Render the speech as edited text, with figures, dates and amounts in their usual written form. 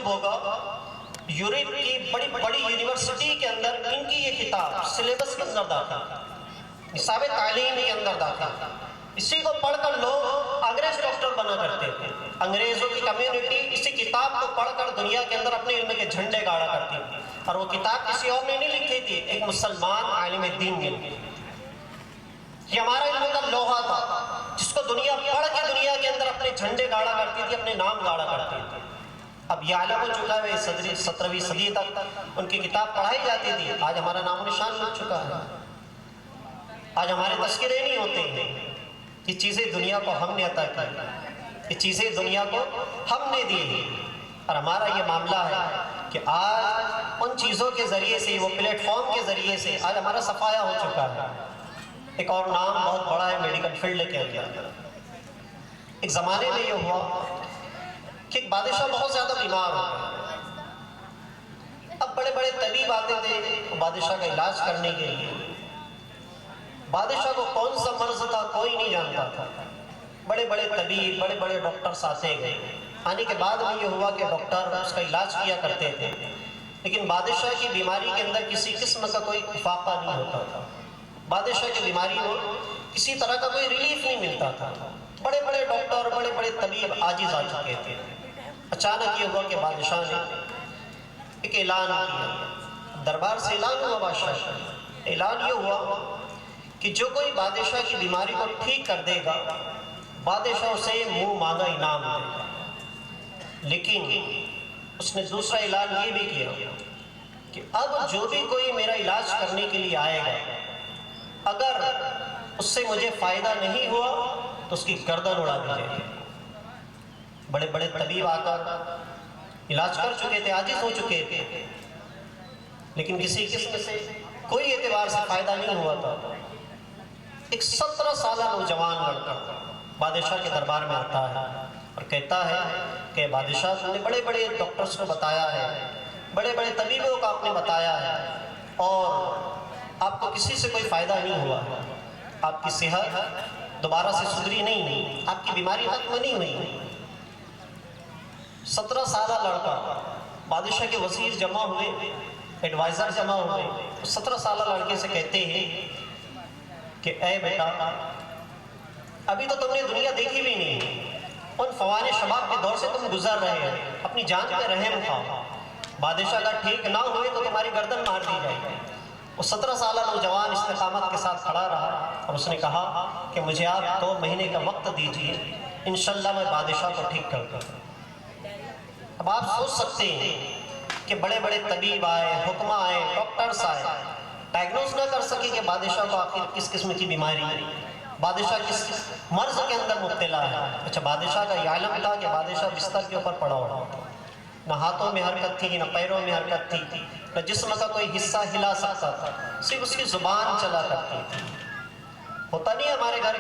تعجب ہوگا، یورپ کی بڑی بڑی یونیورسٹی کے اندر ان کی یہ کتاب سلیبس کے اندر داخل، نصاب تعلیم کے اندر داخل، اسی کو پڑھ کر لوگ انگریز ڈاکٹر بنا کرتے تھے۔ انگریزوں کی کمیونٹی اسی کتاب کو پڑھ کر دنیا کے اندر اپنے علم کے جھنڈے گاڑا کرتی تھی، اور وہ کتاب کسی اور نے نہیں لکھی تھی، ایک مسلمان عالم دین نے لکھی۔ یہ ہمارا علم کا لوہا تھا جس کو دنیا پڑھ کے دنیا کے اندر اپنے جھنڈے گاڑا کرتی تھی، اپنے نام گاڑا کرتی تھی۔ اب یہ عالم ہو چکا ہے، 17ویں صدی تک ان کی کتاب پڑھائی جاتی تھی، آج ہمارا نام و نشان مٹ چکا ہے، آج ہمارے تذکرے نہیں ہوتے ہیں۔ یہ چیزیں دنیا کو ہم نے عطا کی، یہ چیزیں دنیا کو ہم نے دی ہیں، اور ہمارا یہ معاملہ ہے کہ آج ان چیزوں کے ذریعے سے، وہ پلیٹ فارم کے ذریعے سے آج ہمارا صفایا ہو چکا ہے۔ ایک اور نام بہت بڑا ہے میڈیکل فیلڈ کے اندر۔ ایک زمانے میں یہ ہوا کہ ایک بادشاہ بہت زیادہ بیمار ہو گیا، اب بڑے بڑے طبیب آتے تھے بادشاہ کا علاج کرنے کے لیے۔ بادشاہ کو کون سا مرض تھا کوئی نہیں جانتا تھا، بڑے بڑے طبیب، بڑے بڑے ڈاکٹرز آتے گئے، آنے کے بعد میں یہ ہوا کہ ڈاکٹر اس کا علاج کیا کرتے تھے، لیکن بادشاہ کی بیماری کے اندر کسی قسم کا کوئی افاقہ نہیں ہوتا تھا، بادشاہ کی بیماری میں کسی طرح کا کوئی ریلیف نہیں ملتا تھا، بڑے بڑے ڈاکٹر، بڑے بڑے طبیب عاجز آ چکے تھے۔ اچانک یہ ہوا کہ بادشاہ نے ایک اعلان کیا، دربار سے اعلان ہوا، بادشاہ اعلان یہ ہوا کہ جو کوئی بادشاہ کی بیماری کو ٹھیک کر دے گا بادشاہ اسے منہ مانگا انعام دے گا۔ لیکن اس نے دوسرا اعلان یہ بھی کیا کہ اب جو بھی کوئی میرا علاج کرنے کے لیے آئے گا، اگر اس سے مجھے فائدہ نہیں ہوا تو اس کی گردن اڑا دی جائے گی۔ بڑے بڑے طبیب آ کر علاج کر چکے تھے، عاجز ہو چکے تھے، لیکن کسی قسم سے کوئی اعتبار سے فائدہ نہیں ہوا تھا۔ ایک 17 سالہ نوجوان لڑکا بادشاہ کے دربار میں آتا ہے اور کہتا ہے کہ بادشاہ تم نے بڑے بڑے ڈاکٹرز کو بتایا ہے، بڑے بڑے طبیبوں کو آپ نے بتایا ہے، اور آپ کو کسی سے کوئی فائدہ نہیں ہوا، آپ کی صحت دوبارہ سے سدھری نہیں، آپ کی بیماری ختم نہیں ہوئی۔ 17 سالہ لڑکا، بادشاہ کے وزیر جمع ہوئے، ایڈوائزر جمع ہوئے، 17 سالہ لڑکے سے کہتے ہیں کہ اے بیٹا، ابھی تو تم نے دنیا دیکھی بھی نہیں، ان فوان شباب کے دور سے تم گزر رہے ہو، اپنی جان پہ رحم کھاؤ، بادشاہ کا ٹھیک نہ ہوئے تو تمہاری گردن مار دی جائے گی۔ وہ 17 سالہ نوجوان استقامت کے ساتھ کھڑا رہا اور اس نے کہا کہ مجھے آپ 2 مہینے کا وقت دیجیے، انشاءاللہ میں بادشاہ کو ٹھیک کر دوں۔ اب آپ سوچ سکتے ہیں کہ بڑے بڑے طبیب آئے، حکمہ آئے، ڈاکٹرز آئے، ڈائگنوز نہ کر سکے کہ بادشاہ کو آخر کس قسم کی بیماری ہے، بادشاہ کس مرض کے اندر مبتلا ہے۔ اچھا، بادشاہ کا یہ عالم تھا کہ بادشاہ بستر کے اوپر پڑا ہوا تھا، نہ ہاتھوں میں حرکت تھی، نہ پیروں میں حرکت تھی، نہ جسم کا کوئی حصہ ہلا سکتا تھا، صرف اس کی زبان چلا کرتی تھی۔ ہوتا نہیں ہمارے گھر